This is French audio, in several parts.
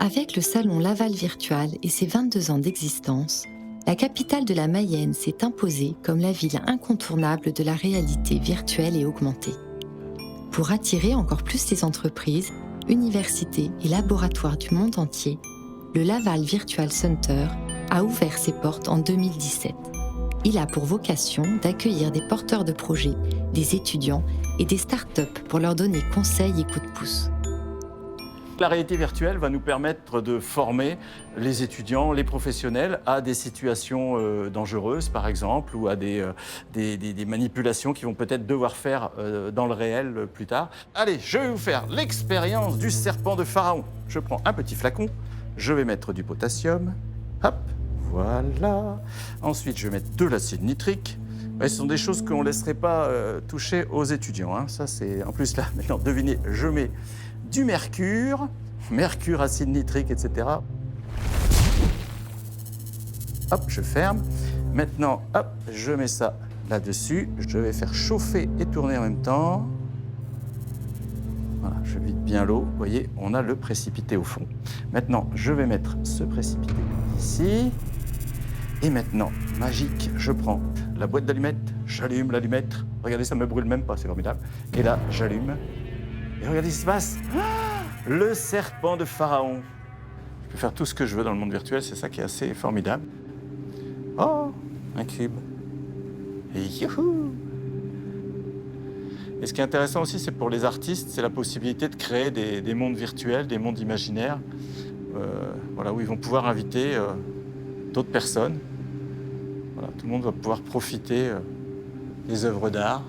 Avec le salon Laval Virtual et ses 22 ans d'existence, la capitale de la Mayenne s'est imposée comme la ville incontournable de la réalité virtuelle et augmentée. Pour attirer encore plus les entreprises, universités et laboratoires du monde entier, le Laval Virtual Center a ouvert ses portes en 2017. Il a pour vocation d'accueillir des porteurs de projets, des étudiants et des startups pour leur donner conseils et coups de pouce. La réalité virtuelle va nous permettre de former les étudiants, les professionnels à des situations dangereuses, par exemple, ou à des manipulations qu'ils vont peut-être devoir faire dans le réel plus tard. Allez, je vais vous faire l'expérience du serpent de Pharaon. Je prends un petit flacon, je vais mettre du potassium, hop, voilà. Ensuite, je vais mettre de l'acide nitrique. Ce sont des choses qu'on ne laisserait pas toucher aux étudiants, hein. Ça, c'est en plus là, maintenant, devinez, je mets du mercure, acide nitrique, etc. Hop, je ferme. Maintenant, hop, je mets ça là-dessus. Je vais faire chauffer et tourner en même temps. Voilà, je vide bien l'eau. Vous voyez, on a le précipité au fond. Maintenant, je vais mettre ce précipité ici. Et maintenant, magique, je prends la boîte d'allumettes, j'allume l'allumette. Regardez, ça ne me brûle même pas, c'est formidable. Et là, j'allume. Et regardez ce qui se passe. Le serpent de Pharaon. Je peux faire tout ce que je veux dans le monde virtuel, c'est ça qui est assez formidable. Oh, un cube. Et youhou! Et ce qui est intéressant aussi, c'est pour les artistes, c'est la possibilité de créer des mondes virtuels, des mondes imaginaires, voilà, où ils vont pouvoir inviter d'autres personnes. Voilà, tout le monde va pouvoir profiter des œuvres d'art.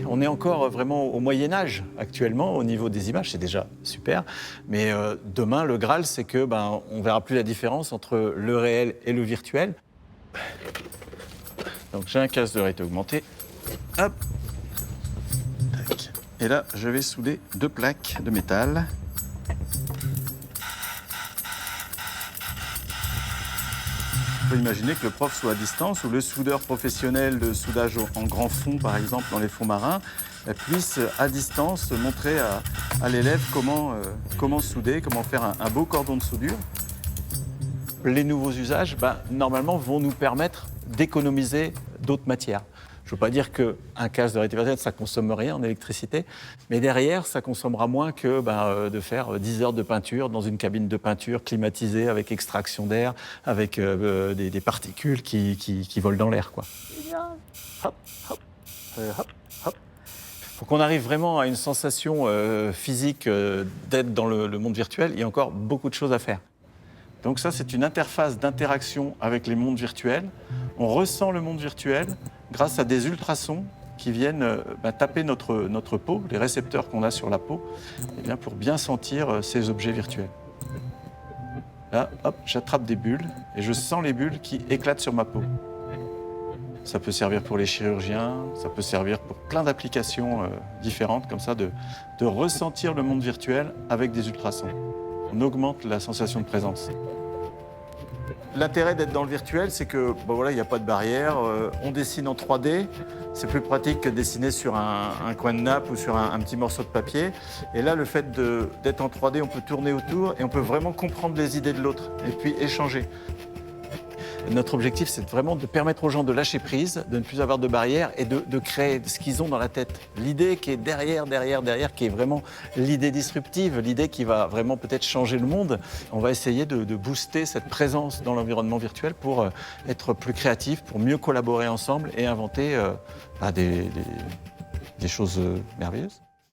On est encore vraiment au Moyen-Âge actuellement au niveau des images, c'est déjà super. Mais demain, le Graal, c'est que on verra plus la différence entre le réel et le virtuel. Donc j'ai un casque de réalité augmentée. Hop. Tac. Et là, je vais souder deux plaques de métal. On peut imaginer que le prof soit à distance ou le soudeur professionnel de soudage en grand fond, par exemple, dans les fonds marins, puisse à distance montrer à l'élève comment souder, comment faire un beau cordon de soudure. Les nouveaux usages, normalement, vont nous permettre d'économiser d'autres matières. Je ne veux pas dire qu'un casque de réalité virtuelle, ça ne consomme rien en électricité, mais derrière, ça consommera moins que de faire 10 heures de peinture dans une cabine de peinture climatisée avec extraction d'air, avec des particules qui volent dans l'air, quoi. Hop, hop, hop, hop. Pour qu'on arrive vraiment à une sensation physique d'être dans le monde virtuel, il y a encore beaucoup de choses à faire. Donc ça, c'est une interface d'interaction avec les mondes virtuels. On ressent le monde virtuel grâce à des ultrasons qui viennent taper notre peau, les récepteurs qu'on a sur la peau, pour bien sentir ces objets virtuels. Là, hop, j'attrape des bulles et je sens les bulles qui éclatent sur ma peau. Ça peut servir pour les chirurgiens, ça peut servir pour plein d'applications différentes, comme ça, de ressentir le monde virtuel avec des ultrasons. On augmente la sensation de présence. L'intérêt d'être dans le virtuel, c'est que il n'y a pas de barrière, on dessine en 3D, c'est plus pratique que de dessiner sur un coin de nappe ou sur un petit morceau de papier. Et là, le fait d'être en 3D, on peut tourner autour et on peut vraiment comprendre les idées de l'autre et puis échanger. Notre objectif, c'est vraiment de permettre aux gens de lâcher prise, de ne plus avoir de barrières et de créer ce qu'ils ont dans la tête. L'idée qui est derrière, qui est vraiment l'idée disruptive, l'idée qui va vraiment peut-être changer le monde. On va essayer de booster cette présence dans l'environnement virtuel pour être plus créatif, pour mieux collaborer ensemble et inventer des choses merveilleuses.